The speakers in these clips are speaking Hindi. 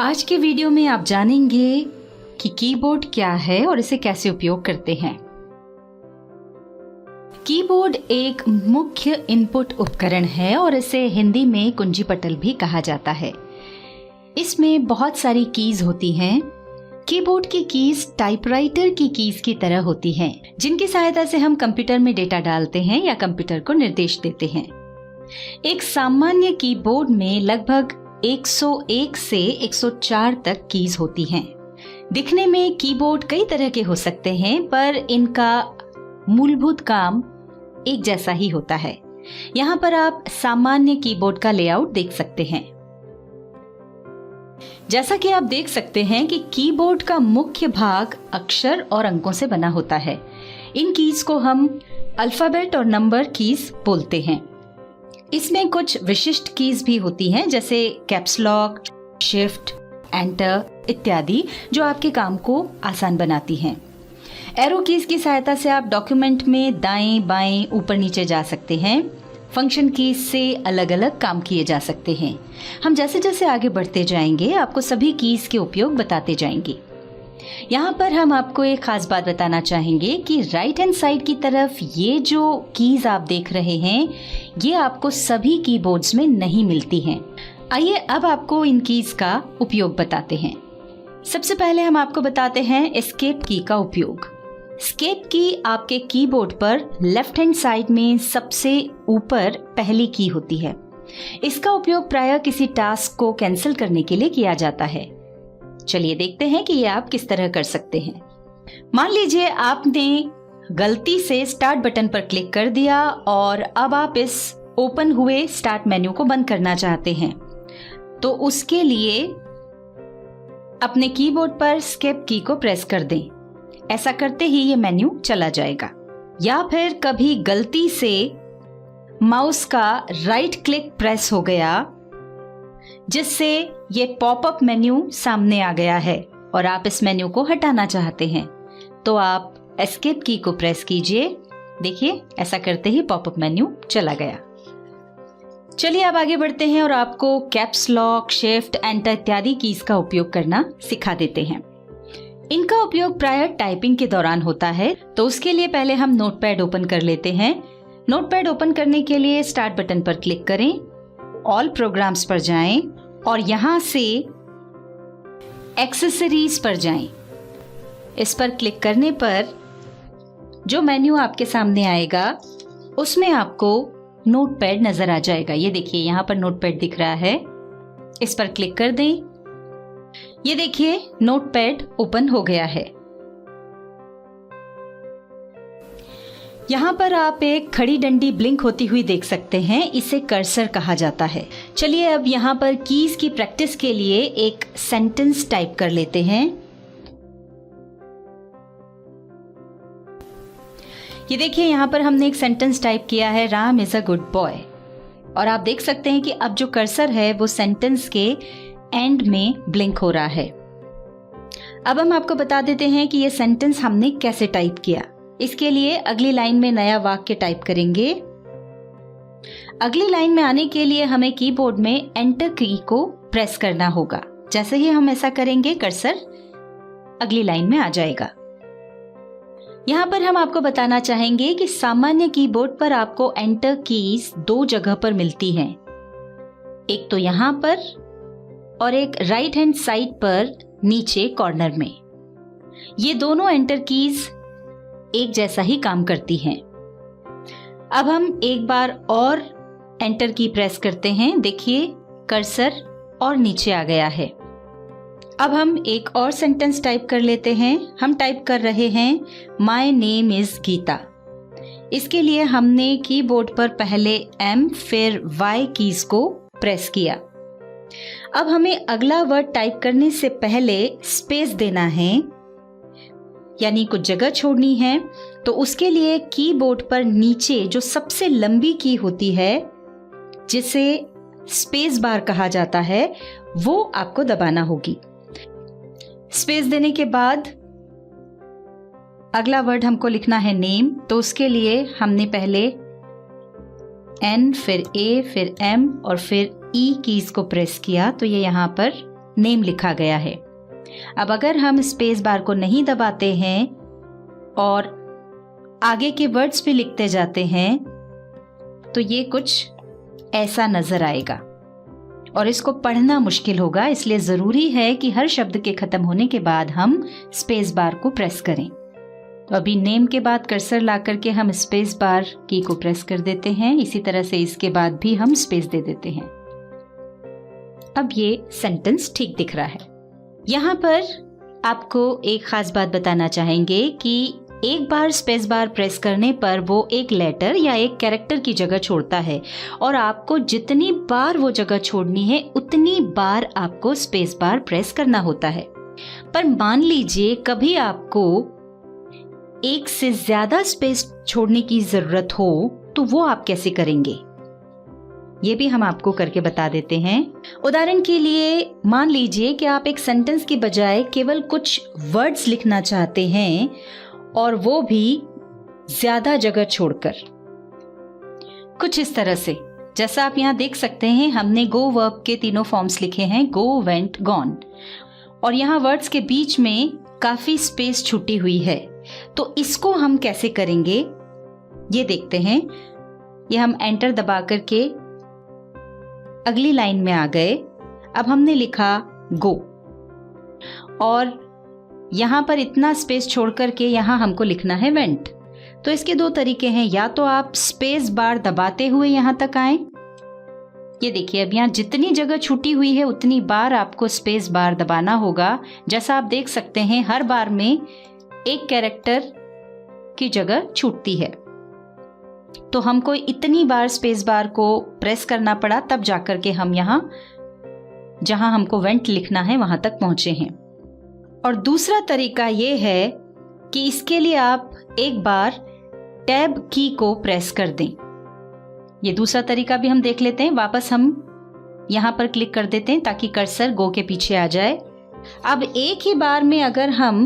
आज के वीडियो में आप जानेंगे कि कीबोर्ड क्या है और इसे कैसे उपयोग करते हैं। कीबोर्ड एक मुख्य इनपुट उपकरण है और इसे हिंदी में कुंजी पटल भी कहा जाता है। इसमें बहुत सारी कीज होती हैं। कीबोर्ड की कीज टाइपराइटर की कीज की तरह होती हैं, जिनकी सहायता से हम कंप्यूटर में डेटा डालते हैं या कंप्यूटर को निर्देश देते हैं। एक सामान्य कीबोर्ड में लगभग 101 से 104 तक कीज होती हैं। दिखने में कीबोर्ड कई तरह के हो सकते हैं, पर इनका मूलभूत काम एक जैसा ही होता है। यहाँ पर आप सामान्य कीबोर्ड का लेआउट देख सकते हैं। जैसा कि आप देख सकते हैं कि कीबोर्ड का मुख्य भाग अक्षर और अंकों से बना होता है। इन कीज को हम अल्फाबेट और नंबर कीज बोलते हैं। इसमें कुछ विशिष्ट कीज भी होती हैं, जैसे कैप्स लॉक, शिफ्ट, एंटर इत्यादि, जो आपके काम को आसान बनाती हैं। एरो कीज की सहायता से आप डॉक्यूमेंट में दाएं बाएं ऊपर नीचे जा सकते हैं। फंक्शन कीज से अलग अलग काम किए जा सकते हैं। हम जैसे जैसे आगे बढ़ते जाएंगे आपको सभी कीज के उपयोग बताते जाएंगे। यहाँ पर हम आपको एक खास बात बताना चाहेंगे कि राइट हैंड साइड की तरफ ये जो कीज आप देख रहे हैं, ये आपको सभी कीबोर्ड्स में नहीं मिलती हैं। आइए अब आपको इन कीज का उपयोग बताते हैं। सबसे पहले हम आपको बताते हैं एस्केप की का उपयोग। एस्केप की आपके कीबोर्ड पर लेफ्ट हैंड साइड में सबसे ऊपर पहली की होती है। इसका उपयोग प्रायः किसी टास्क को कैंसिल करने के लिए किया जाता है। चलिए देखते हैं कि ये आप किस तरह कर सकते हैं। मान लीजिए आपने गलती से स्टार्ट बटन पर क्लिक कर दिया और अब आप इस ओपन हुए स्टार्ट मेन्यू को बंद करना चाहते हैं, तो उसके लिए अपने कीबोर्ड पर एस्केप की को प्रेस कर दें। ऐसा करते ही ये मेन्यू चला जाएगा। या फिर कभी गलती से माउस का राइट क्लिक प्रेस हो गया, जिससे ये पॉपअप मेन्यू सामने आ गया है और आप इस मेन्यू को हटाना चाहते हैं, तो आप एस्केप की को प्रेस कीजिए। देखिए, ऐसा करते ही पॉपअप मेन्यू चला गया। चलिए अब आगे बढ़ते हैं और आपको कैप्स लॉक, शिफ्ट, एंटर इत्यादि कीज का उपयोग करना सिखा देते हैं। इनका उपयोग प्रायः टाइपिंग के दौरान होता है, तो उसके लिए पहले हम नोटपैड ओपन कर लेते हैं। नोटपैड ओपन करने के लिए स्टार्ट बटन पर क्लिक करें, ऑल प्रोग्राम्स पर जाएं और यहाँ से एक्सेसरीज पर जाएं। इस पर क्लिक करने पर जो मेन्यू आपके सामने आएगा उसमें आपको नोटपैड नजर आ जाएगा। ये देखिए, यहाँ पर नोटपैड दिख रहा है। इस पर क्लिक कर दें। ये देखिए, नोटपैड ओपन हो गया है। यहाँ पर आप एक खड़ी डंडी ब्लिंक होती हुई देख सकते हैं। इसे कर्सर कहा जाता है। चलिए अब यहाँ पर कीज की प्रैक्टिस के लिए एक सेंटेंस टाइप कर लेते हैं। ये देखिए, यहाँ पर हमने एक सेंटेंस टाइप किया है, Ram is a good boy. और आप देख सकते हैं कि अब जो कर्सर है वो सेंटेंस के एंड में ब्लिंक हो रहा है। अब हम आपको बता देते हैं कि ये सेंटेंस हमने कैसे टाइप किया। इसके लिए अगली लाइन में नया वाक्य टाइप करेंगे। अगली लाइन में आने के लिए हमें कीबोर्ड में एंटर की को प्रेस करना होगा। जैसे ही हम ऐसा करेंगे, कर्सर अगली लाइन में आ जाएगा। यहाँ पर हम आपको बताना चाहेंगे कि सामान्य कीबोर्ड पर आपको एंटर कीज दो जगह पर मिलती हैं। एक तो यहाँ पर और एक राइट हैंड साइड पर नीचे कॉर्नर में। ये दोनों एंटर कीज एक जैसा ही काम करती हैं। अब हम एक बार और एंटर की प्रेस करते हैं। देखिए, कर्सर और नीचे आ गया है। अब हम एक और सेंटेंस टाइप कर लेते हैं। हम टाइप कर रहे हैं, माय नेम इज गीता। इसके लिए हमने कीबोर्ड पर पहले एम फिर वाई कीज को प्रेस किया। अब हमें अगला वर्ड टाइप करने से पहले स्पेस देना है, यानी कुछ जगह छोड़नी है। तो उसके लिए कीबोर्ड पर नीचे जो सबसे लंबी की होती है, जिसे स्पेस बार कहा जाता है, वो आपको दबाना होगी। स्पेस देने के बाद अगला वर्ड हमको लिखना है नेम। तो उसके लिए हमने पहले एन फिर ए फिर एम और फिर ई कीज को प्रेस किया, तो ये यहाँ पर नेम लिखा गया है। अब अगर हम स्पेस बार को नहीं दबाते हैं और आगे के वर्ड्स भी लिखते जाते हैं तो ये कुछ ऐसा नजर आएगा और इसको पढ़ना मुश्किल होगा। इसलिए जरूरी है कि हर शब्द के खत्म होने के बाद हम स्पेस बार को प्रेस करें। तो अभी नेम के बाद कर्सर ला करके हम स्पेस बार की को प्रेस कर देते हैं। इसी तरह से इसके बाद भी हम स्पेस दे देते हैं। अब ये सेंटेंस ठीक दिख रहा है। यहाँ पर आपको एक खास बात बताना चाहेंगे कि एक बार स्पेस बार प्रेस करने पर वो एक लेटर या एक कैरेक्टर की जगह छोड़ता है और आपको जितनी बार वो जगह छोड़नी है उतनी बार आपको स्पेस बार प्रेस करना होता है। पर मान लीजिए कभी आपको एक से ज्यादा स्पेस छोड़ने की जरूरत हो तो वो आप कैसे करेंगे, ये भी हम आपको करके बता देते हैं। उदाहरण के लिए मान लीजिए कि आप एक सेंटेंस की बजाय केवल कुछ वर्ड्स लिखना चाहते हैं और वो भी ज्यादा जगह छोड़कर, कुछ इस तरह से। जैसा आप यहाँ देख सकते हैं हमने गो वर्ब के तीनों फॉर्म्स लिखे हैं, गो, वेंट, गॉन, और यहाँ वर्ड्स के बीच में काफी स्पेस छूटी हुई है। तो इसको हम कैसे करेंगे ये देखते हैं। ये हम एंटर दबा करके अगली लाइन में आ गए। अब हमने लिखा गो और यहां पर इतना स्पेस छोड़ करके यहां हमको लिखना है वेंट। तो इसके दो तरीके हैं, या तो आप स्पेस बार दबाते हुए यहां तक आए। ये देखिए अब यहाँ जितनी जगह छूटी हुई है उतनी बार आपको स्पेस बार दबाना होगा। जैसा आप देख सकते हैं हर बार में एक कैरेक्टर की जगह छूटती है। तो हमको इतनी बार स्पेस बार को प्रेस करना पड़ा, तब जाकर के हम यहाँ जहां हमको वेंट लिखना है वहां तक पहुंचे हैं। और दूसरा तरीका ये है कि इसके लिए आप एक बार टैब की को प्रेस कर दें। ये दूसरा तरीका भी हम देख लेते हैं। वापस हम यहां पर क्लिक कर देते हैं ताकि कर्सर गो के पीछे आ जाए। अब एक ही बार में अगर हम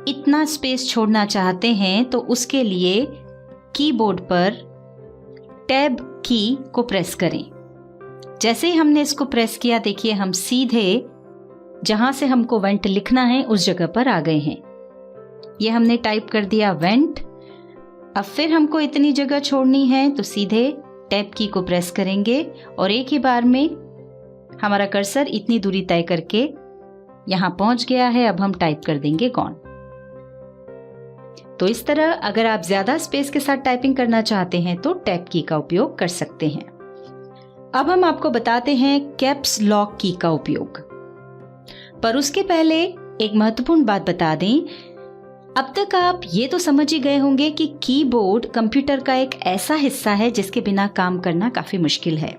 इतना स्पेस छोड़ना चाहते हैं तो उसके लिए कीबोर्ड पर टैब की को प्रेस करें। जैसे ही हमने इसको प्रेस किया देखिए हम सीधे जहां से हमको वेंट लिखना है उस जगह पर आ गए हैं। ये हमने टाइप कर दिया वेंट। अब फिर हमको इतनी जगह छोड़नी है तो सीधे टैब की को प्रेस करेंगे और एक ही बार में हमारा कर्सर इतनी दूरी तय करके यहां पहुंच गया है। अब हम टाइप कर देंगे गॉन। तो इस तरह अगर आप ज्यादा स्पेस के साथ टाइपिंग करना चाहते हैं तो टैब की का उपयोग कर सकते हैं। अब हम आपको बताते हैं कैप्स लॉक की का उपयोग। पर उसके पहले एक महत्वपूर्ण बात बता दें। अब तक आप ये तो समझ ही गए होंगे कि कीबोर्ड कंप्यूटर का एक ऐसा हिस्सा है जिसके बिना काम करना काफी मुश्किल है।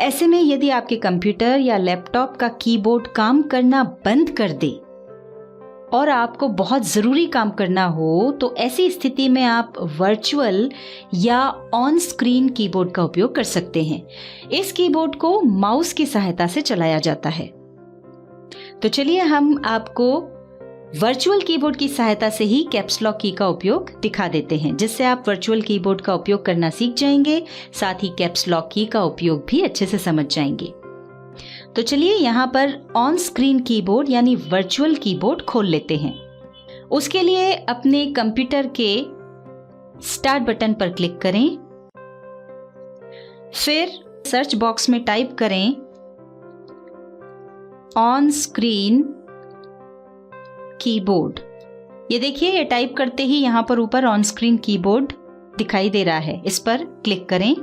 ऐसे में यदि आपके कंप्यूटर या लैपटॉप का कीबोर्ड काम करना बंद कर दे और आपको बहुत ज़रूरी काम करना हो तो ऐसी स्थिति में आप वर्चुअल या ऑन स्क्रीन कीबोर्ड का उपयोग कर सकते हैं। इस कीबोर्ड को माउस की सहायता से चलाया जाता है। तो चलिए हम आपको वर्चुअल कीबोर्ड की सहायता से ही कैप्स लॉक की का उपयोग दिखा देते हैं, जिससे आप वर्चुअल कीबोर्ड का उपयोग करना सीख जाएंगे, साथ ही कैप्स लॉक की का उपयोग भी अच्छे से समझ जाएंगे। तो चलिए यहाँ पर ऑन स्क्रीन कीबोर्ड यानी वर्चुअल कीबोर्ड खोल लेते हैं। उसके लिए अपने कंप्यूटर के स्टार्ट बटन पर क्लिक करें, फिर सर्च बॉक्स में टाइप करें ऑन स्क्रीन कीबोर्ड। ये देखिए ये टाइप करते ही यहाँ पर ऊपर ऑन स्क्रीन कीबोर्ड दिखाई दे रहा है। इस पर क्लिक करें।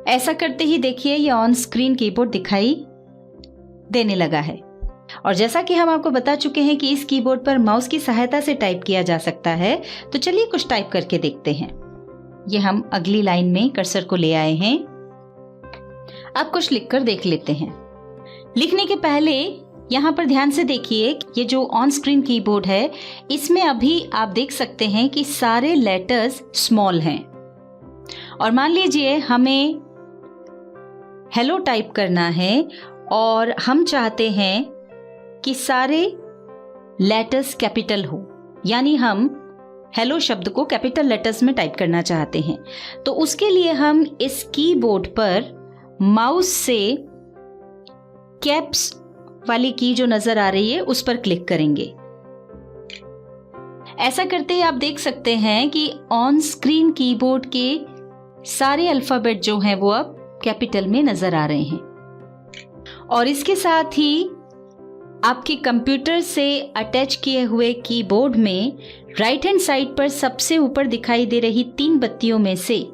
ऐसा करते ही देखिए ये ऑन स्क्रीन कीबोर्ड दिखाई देने लगा है। और जैसा कि हम आपको बता चुके हैं कि इस कीबोर्ड पर माउस की सहायता से टाइप किया जा सकता है, तो चलिए कुछ टाइप करके देखते हैं। ये हम अगली लाइन में कर्सर को ले आए हैं। अब कुछ लिखकर देख लेते हैं। लिखने के पहले यहाँ पर ध्यान से देखिए, ये जो ऑन स्क्रीन कीबोर्ड है इसमें अभी आप देख सकते हैं कि सारे लेटर्स स्मॉल हैं। और मान लीजिए हमें हेलो टाइप करना है और हम चाहते हैं कि सारे लेटर्स कैपिटल हो, यानी हम हेलो शब्द को कैपिटल लेटर्स में टाइप करना चाहते हैं। तो उसके लिए हम इस कीबोर्ड पर माउस से कैप्स वाली की जो नजर आ रही है उस पर क्लिक करेंगे। ऐसा करते ही आप देख सकते हैं कि ऑन स्क्रीन कीबोर्ड के सारे अल्फाबेट जो हैं वो अब कैपिटल में नजर आ रहे हैं। और इसके साथ ही आपके कंप्यूटर से अटैच किए हुए कीबोर्ड में राइट हैंड साइड पर सबसे ऊपर दिखाई दे रही 3 बत्तियों में से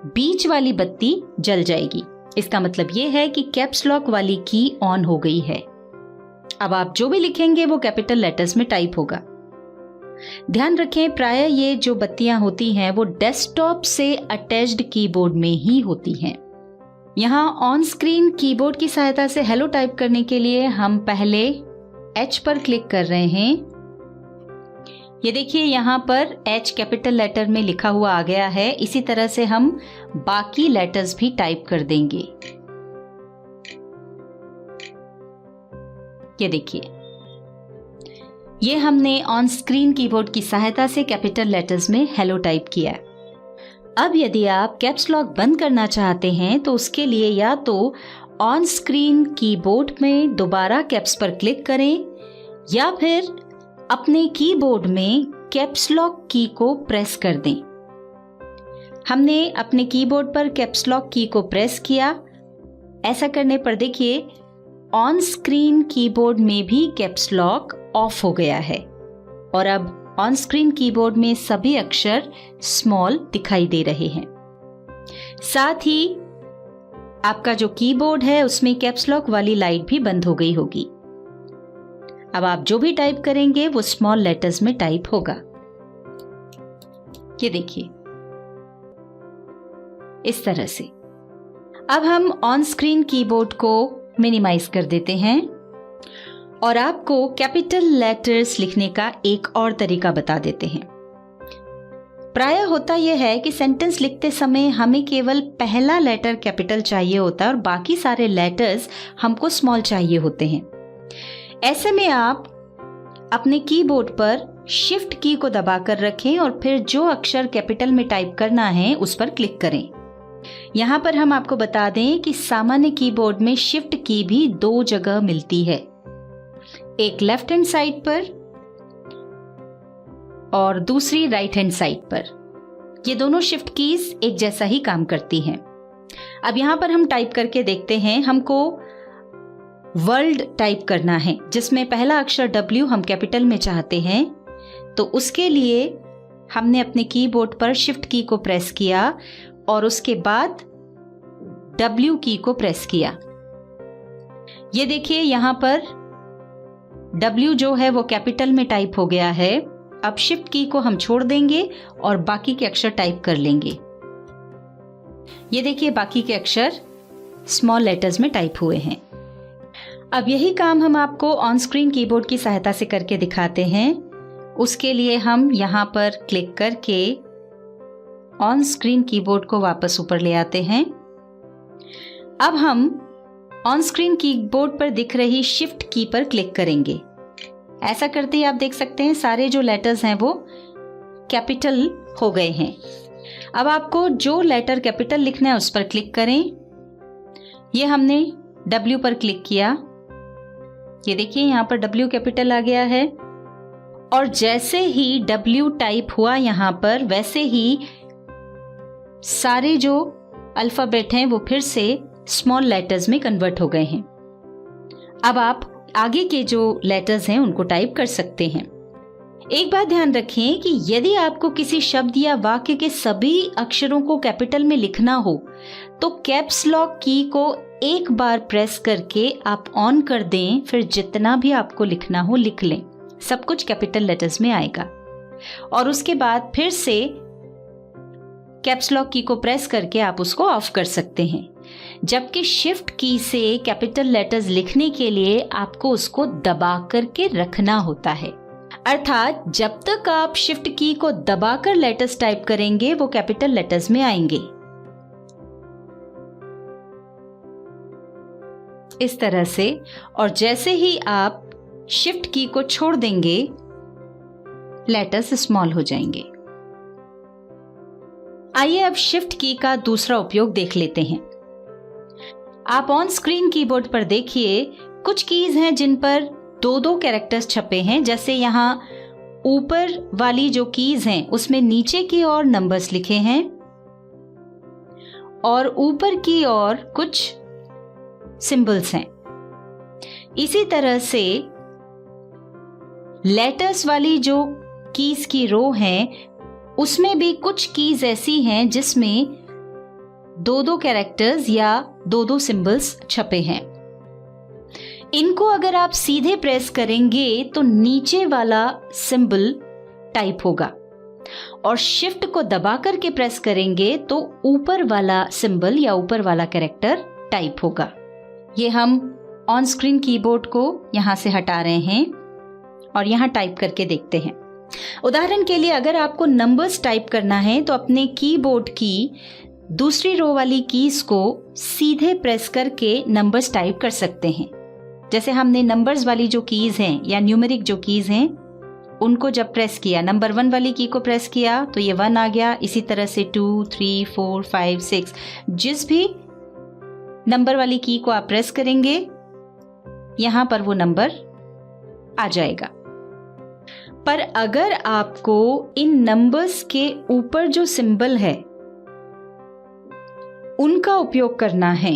बीच वाली बत्ती जल जाएगी। इसका मतलब ये है कि कैप्स लॉक वाली की ऑन हो गई है। अब आप जो भी लिखेंगे वो कैपिटल लेटर्स में टाइप होगा। ध्यान रखें, प्रायः ये जो बत्तियां होती हैं वो डेस्कटॉप से अटैच्ड कीबोर्ड में ही होती हैं। यहाँ ऑन स्क्रीन कीबोर्ड की सहायता से हेलो टाइप करने के लिए हम पहले H पर क्लिक कर रहे हैं। ये देखिए यहाँ पर H कैपिटल लेटर में लिखा हुआ आ गया है। इसी तरह से हम बाकी लेटर्स भी टाइप कर देंगे। ये देखिए, ये हमने ऑन स्क्रीन कीबोर्ड की सहायता से कैपिटल लेटर्स में हेलो टाइप किया। अब यदि आप कैप्स लॉक बंद करना चाहते हैं तो उसके लिए या तो ऑन स्क्रीन कीबोर्ड में दोबारा कैप्स पर क्लिक करें या फिर अपने कीबोर्ड में कैप्स लॉक की को प्रेस कर दें। हमने अपने कीबोर्ड पर कैप्स लॉक की को प्रेस किया। ऐसा करने पर देखिए ऑन स्क्रीन कीबोर्ड में भी कैप्स लॉक ऑफ हो गया है और अब ऑन स्क्रीन कीबोर्ड में सभी अक्षर स्मॉल दिखाई दे रहे हैं। साथ ही आपका जो कीबोर्ड है उसमें कैप्स लॉक वाली लाइट भी बंद हो गई होगी। अब आप जो भी टाइप करेंगे वो स्मॉल लेटर्स में टाइप होगा। ये देखिए, इस तरह से। अब हम ऑन स्क्रीन कीबोर्ड को मिनिमाइज कर देते हैं और आपको कैपिटल लेटर्स लिखने का एक और तरीका बता देते हैं। प्रायः होता यह है कि सेंटेंस लिखते समय हमें केवल पहला लेटर कैपिटल चाहिए होता है और बाकी सारे लेटर्स हमको स्मॉल चाहिए होते हैं। ऐसे में आप अपने कीबोर्ड पर शिफ्ट की को दबाकर रखें और फिर जो अक्षर कैपिटल में टाइप करना है उस पर क्लिक करें। यहाँ पर हम आपको बता दें कि सामान्य कीबोर्ड में शिफ्ट की भी 2 जगह मिलती है, एक लेफ्ट हैंड साइड पर और दूसरी राइट हैंड साइड पर। ये दोनों शिफ्ट कीज एक जैसा ही काम करती हैं। अब यहां पर हम टाइप करके देखते हैं। हमको वर्ल्ड टाइप करना है जिसमें पहला अक्षर W हम कैपिटल में चाहते हैं, तो उसके लिए हमने अपने कीबोर्ड पर शिफ्ट की को प्रेस किया और उसके बाद W की को प्रेस किया। ये देखिए यहां पर W जो है वो कैपिटल में टाइप हो गया है। अब शिफ्ट की को हम छोड़ देंगे और बाकी के अक्षर टाइप कर लेंगे। ये देखिए बाकी के अक्षर स्मॉल लेटर्स में टाइप हुए हैं। अब यही काम हम आपको ऑन स्क्रीन कीबोर्ड की सहायता से करके दिखाते हैं। उसके लिए हम यहाँ पर क्लिक करके ऑन स्क्रीन कीबोर्ड को वापस ऊपर ले आते हैं। अब हम ऑन स्क्रीन कीबोर्ड पर दिख रही शिफ्ट की पर क्लिक करेंगे। ऐसा करते ही आप देख सकते हैं सारे जो लेटर्स हैं वो कैपिटल हो गए हैं। अब आपको जो लेटर कैपिटल लिखना है उस पर क्लिक करें। ये हमने W पर क्लिक किया। ये देखिए यहाँ पर W कैपिटल आ गया है और जैसे ही W टाइप हुआ यहाँ पर वैसे ही सारे जो अल्फाबेट हैं वो फिर से स्मॉल लेटर्स में कन्वर्ट हो गए हैं। अब आप आगे के जो लेटर्स हैं उनको टाइप कर सकते हैं। एक बात ध्यान रखें कि यदि आपको किसी शब्द या वाक्य के सभी अक्षरों को कैपिटल में लिखना हो तो कैप्स लॉक की को एक बार प्रेस करके आप ऑन कर दें, फिर जितना भी आपको लिखना हो लिख लें, सब कुछ कैपिटल लेटर्स में आएगा। और उसके बाद फिर से कैप्स लॉक की को प्रेस करके आप उसको ऑफ कर सकते हैं। जबकि शिफ्ट की से कैपिटल लेटर्स लिखने के लिए आपको उसको दबा करके रखना होता है। अर्थात जब तक आप शिफ्ट की को दबाकर लेटर्स टाइप करेंगे वो कैपिटल लेटर्स में आएंगे। इस तरह से, और जैसे ही आप शिफ्ट की को छोड़ देंगे लेटर्स स्मॉल हो जाएंगे। आइए अब शिफ्ट की का दूसरा उपयोग देख लेते हैं। आप ऑन स्क्रीन कीबोर्ड पर देखिए, कुछ कीज हैं जिन पर 2-2 कैरेक्टर्स छपे हैं। जैसे यहाँ ऊपर वाली जो कीज हैं उसमें नीचे की ओर नंबर्स लिखे हैं और ऊपर की ओर कुछ सिंबल्स हैं। इसी तरह से लेटर्स वाली जो कीज की रो है उसमें भी कुछ कीज ऐसी हैं जिसमें 2-2 कैरेक्टर्स या 2-2 सिंबल्स छपे हैं। इनको अगर आप सीधे प्रेस करेंगे तो नीचे वाला सिंबल टाइप होगा और शिफ्ट को दबा करके प्रेस करेंगे तो ऊपर वाला सिंबल या ऊपर वाला कैरेक्टर टाइप होगा। ये हम ऑन स्क्रीन कीबोर्ड को यहां से हटा रहे हैं और यहां टाइप करके देखते हैं। उदाहरण के लिए अगर आपको नंबर्स टाइप करना है तो अपने कीबोर्ड की दूसरी रो वाली कीज को सीधे प्रेस करके नंबर्स टाइप कर सकते हैं। जैसे हमने नंबर्स वाली जो कीज हैं या न्यूमेरिक जो कीज हैं उनको जब प्रेस किया, नंबर 1 वाली की को प्रेस किया तो ये 1 आ गया। इसी तरह से 2, 3, 4, 5, 6 जिस भी नंबर वाली की को आप प्रेस करेंगे यहां पर वो नंबर आ जाएगा। पर अगर आपको इन नंबर्स के ऊपर जो सिंबल है उनका उपयोग करना है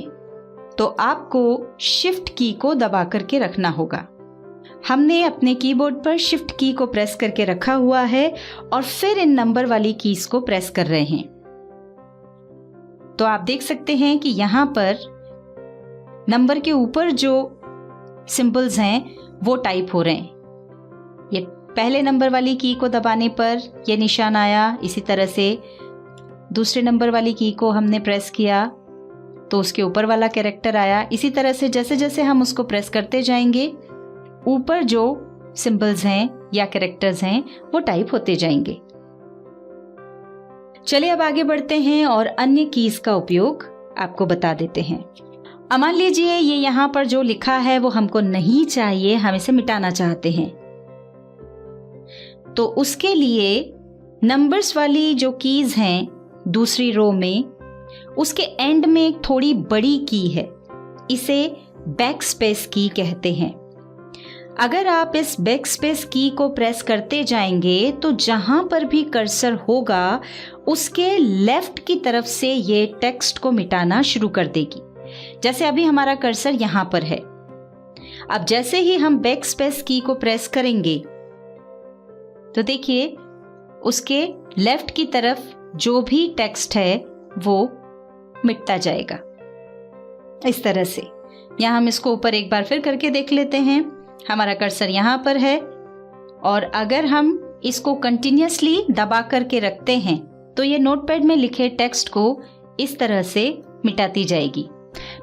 तो आपको शिफ्ट की को दबा करके रखना होगा। हमने अपने कीबोर्ड पर शिफ्ट की को प्रेस करके रखा हुआ है और फिर इन नंबर वाली कीज को प्रेस कर रहे हैं। तो आप देख सकते हैं कि यहां पर नंबर के ऊपर जो सिंबल्स हैं वो टाइप हो रहे हैं। ये पहले नंबर वाली की को दबाने पर यह निशान आया। इसी तरह से दूसरे नंबर वाली की को हमने प्रेस किया तो उसके ऊपर वाला कैरेक्टर आया। इसी तरह से जैसे जैसे हम उसको प्रेस करते जाएंगे ऊपर जो सिंबल्स हैं या कैरेक्टर्स हैं वो टाइप होते जाएंगे। चलिए अब आगे बढ़ते हैं और अन्य कीज का उपयोग आपको बता देते हैं। अब मान लीजिए ये यहाँ पर जो लिखा है वो हमको नहीं चाहिए, हम इसे मिटाना चाहते हैं। तो उसके लिए नंबर्स वाली जो कीज हैं दूसरी रो में उसके एंड में एक थोड़ी बड़ी की है, इसे बैक स्पेस की कहते हैं। अगर आप इस बैक स्पेस की को प्रेस करते जाएंगे तो जहां पर भी कर्सर होगा उसके लेफ्ट की तरफ से ये टेक्स्ट को मिटाना शुरू कर देगी। जैसे अभी हमारा कर्सर यहां पर है। अब जैसे ही हम बैक स्पेस की को प्रेस करेंगे तो देखिए उसके लेफ्ट की तरफ जो भी टेक्स्ट है वो मिटता जाएगा इस तरह से। यहां हम इसको ऊपर एक बार फिर करके देख लेते हैं। हमारा कर्सर यहां पर है और अगर हम इसको कंटिन्यूअसली दबा करके रखते हैं तो ये नोटपैड में लिखे टेक्स्ट को इस तरह से मिटाती जाएगी।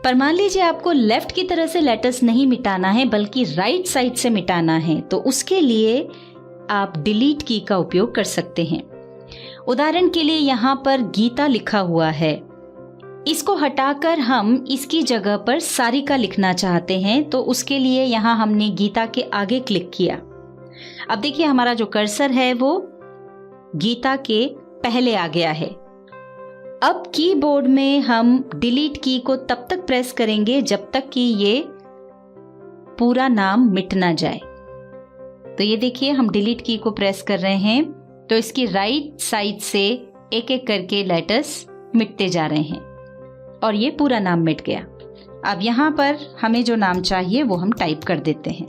पर मान लीजिए आपको लेफ्ट की तरह से लेटर्स नहीं मिटाना है बल्कि राइट साइड से मिटाना है तो उसके लिए आप डिलीट की का उपयोग कर सकते हैं। उदाहरण के लिए यहाँ पर गीता लिखा हुआ है, इसको हटाकर हम इसकी जगह पर सारिका लिखना चाहते हैं तो उसके लिए यहाँ हमने गीता के आगे क्लिक किया। अब देखिए हमारा जो कर्सर है वो गीता के पहले आ गया है। अब कीबोर्ड में हम डिलीट की को तब तक प्रेस करेंगे जब तक कि ये पूरा नाम मिट ना जाए। तो ये देखिए हम डिलीट की को प्रेस कर रहे हैं तो इसकी राइट साइड से एक एक करके लेटर्स मिटते जा रहे हैं और ये पूरा नाम मिट गया। अब यहाँ पर हमें जो नाम चाहिए वो हम टाइप कर देते हैं।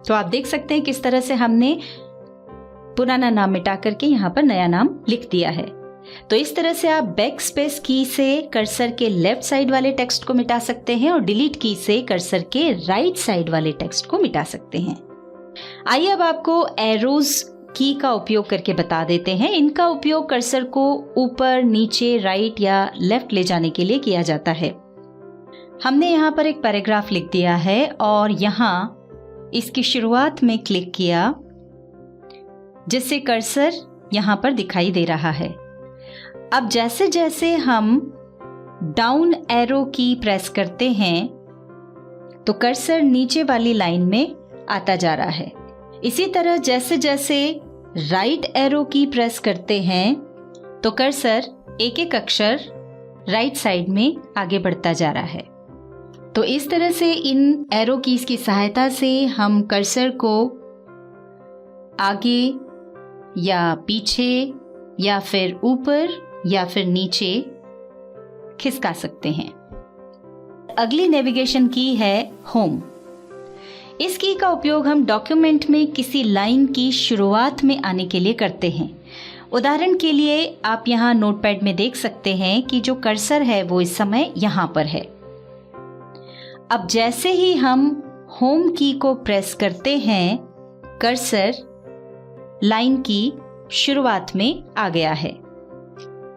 तो आप देख सकते हैं किस तरह से हमने पुराना नाम मिटा करके यहाँ पर नया नाम लिख दिया है। तो इस तरह से आप बैक स्पेस की से कर्सर के लेफ्ट साइड वाले टेक्स्ट को मिटा सकते हैं और डिलीट की से कर्सर के राइट साइड वाले टेक्स्ट को मिटा सकते हैं। आइए अब आपको एरोज की का उपयोग करके बता देते हैं। इनका उपयोग कर्सर को ऊपर, नीचे, राइट या लेफ्ट ले जाने के लिए किया जाता है। हमने यहाँ पर एक पैराग्राफ लिख दिया है और यहाँ इसकी शुरुआत में क्लिक किया जिससे कर्सर यहाँ पर दिखाई दे रहा है। अब जैसे जैसे हम डाउन एरो की प्रेस करते हैं तो कर्सर नीचे वाली लाइन में आता जा रहा है। इसी तरह जैसे जैसे राइट एरो की प्रेस करते हैं तो कर्सर एक एक अक्षर राइट साइड में आगे बढ़ता जा रहा है। तो इस तरह से इन एरो कीज की सहायता से हम कर्सर को आगे या पीछे या फिर ऊपर या फिर नीचे खिसका सकते हैं। अगली नेविगेशन की है होम। इस की का उपयोग हम डॉक्यूमेंट में किसी लाइन की शुरुआत में आने के लिए करते हैं। उदाहरण के लिए आप यहाँ नोटपैड में देख सकते हैं कि जो कर्सर है वो इस समय यहाँ पर है। अब जैसे ही हम होम की को प्रेस करते हैं, कर्सर लाइन की शुरुआत में आ गया है।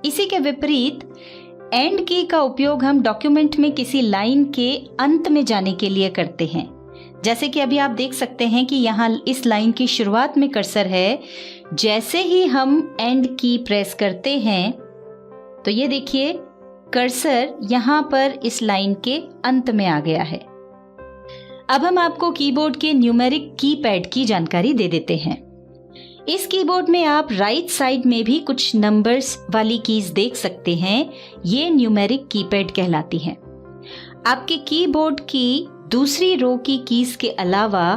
इसी के विपरीत एंड की का उपयोग हम डॉक्यूमेंट में किसी लाइन के अंत में जाने के लिए करते हैं। जैसे कि अभी आप देख सकते हैं कि यहाँ इस लाइन की शुरुआत में कर्सर है। जैसे ही हम एंड की प्रेस करते हैं तो ये देखिए कर्सर यहाँ पर इस लाइन के अंत में आ गया है। अब हम आपको कीबोर्ड के न्यूमेरिक कीपैड की जानकारी दे देते हैं। इस कीबोर्ड में आप राइट साइड में भी कुछ नंबर्स वाली कीज देख सकते हैं। ये न्यूमेरिक कीपैड कहलाती हैं। आपके कीबोर्ड की दूसरी रो की कीज के अलावा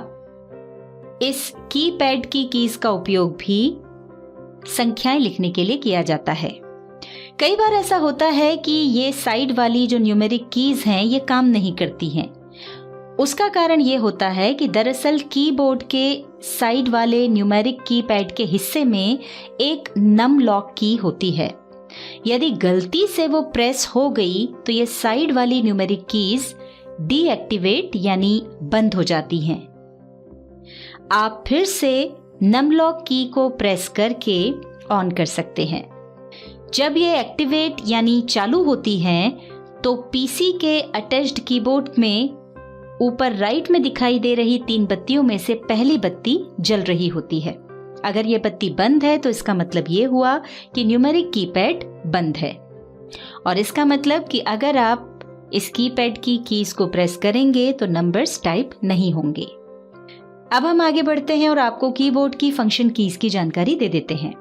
इस कीपैड की कीज का उपयोग भी संख्याएं लिखने के लिए किया जाता है। कई बार ऐसा होता है कि ये साइड वाली जो न्यूमेरिक कीज हैं ये काम नहीं करती हैं। उसका कारण ये होता है कि दरअसल कीबोर्ड के साइड वाले न्यूमेरिक कीपैड के हिस्से में एक नम लॉक की होती है। यदि गलती से वो प्रेस हो गई तो ये साइड वाली न्यूमेरिक कीज डीएक्टिवेट यानी बंद हो जाती हैं। आप फिर से नम लॉक की को प्रेस करके ऑन कर सकते हैं। जब ये एक्टिवेट यानी चालू होती हैं तो पीसी के अटैच्ड कीबोर्ड में ऊपर राइट में दिखाई दे रही 3 बत्तियों में से पहली बत्ती जल रही होती है। अगर ये बत्ती बंद है तो इसका मतलब ये हुआ कि न्यूमेरिक कीपैड बंद है। और इसका मतलब कि अगर आप इस कीपैड की कीज को प्रेस करेंगे तो नंबर्स टाइप नहीं होंगे। अब हम आगे बढ़ते हैं और आपको कीबोर्ड की फंक्शन कीज की जानकारी दे देते हैं।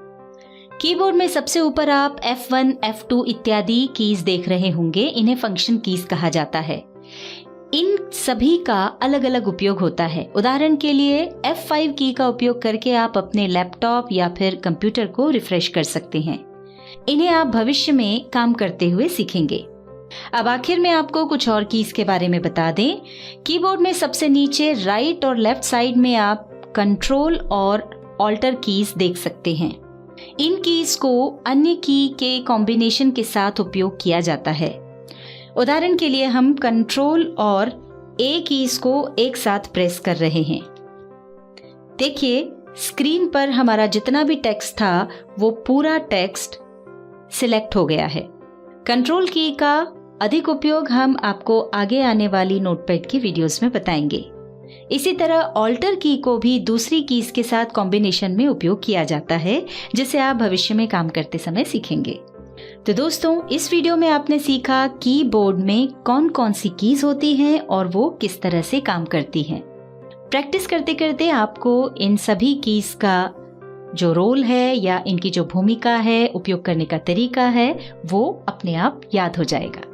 कीबोर्ड में सबसे ऊपर आप F1, F2 इत्यादि कीज देख रहे होंगे। इन्हें फंक्शन कीज कहा जाता है। इन सभी का अलग अलग उपयोग होता है। उदाहरण के लिए F5 की का उपयोग करके आप अपने लैपटॉप या फिर कंप्यूटर को रिफ्रेश कर सकते हैं। इन्हें आप भविष्य में काम करते हुए सीखेंगे। अब आखिर में आपको कुछ और कीज के बारे में बता दें। कीबोर्ड में सबसे नीचे राइट और लेफ्ट साइड में आप कंट्रोल और ऑल्टर कीज देख सकते हैं। इन कीज को अन्य की के कॉम्बिनेशन के साथ उपयोग किया जाता है। उदाहरण के लिए हम कंट्रोल और ए कीज को एक साथ प्रेस कर रहे हैं। देखिए स्क्रीन पर हमारा जितना भी टेक्स्ट था वो पूरा टेक्स्ट सिलेक्ट हो गया है। कंट्रोल की का अधिक उपयोग हम आपको आगे आने वाली नोटपैड की वीडियोस में बताएंगे। इसी तरह ऑल्टर की को भी दूसरी कीज के साथ कॉम्बिनेशन में उपयोग किया जाता है, जिसे आप भविष्य में काम करते समय सीखेंगे। तो दोस्तों, इस वीडियो में आपने सीखा कीबोर्ड में कौन कौन सी कीज होती हैं और वो किस तरह से काम करती हैं। प्रैक्टिस करते करते आपको इन सभी कीज का जो रोल है या इनकी जो भूमिका है, उपयोग करने का तरीका है, वो अपने आप याद हो जाएगा।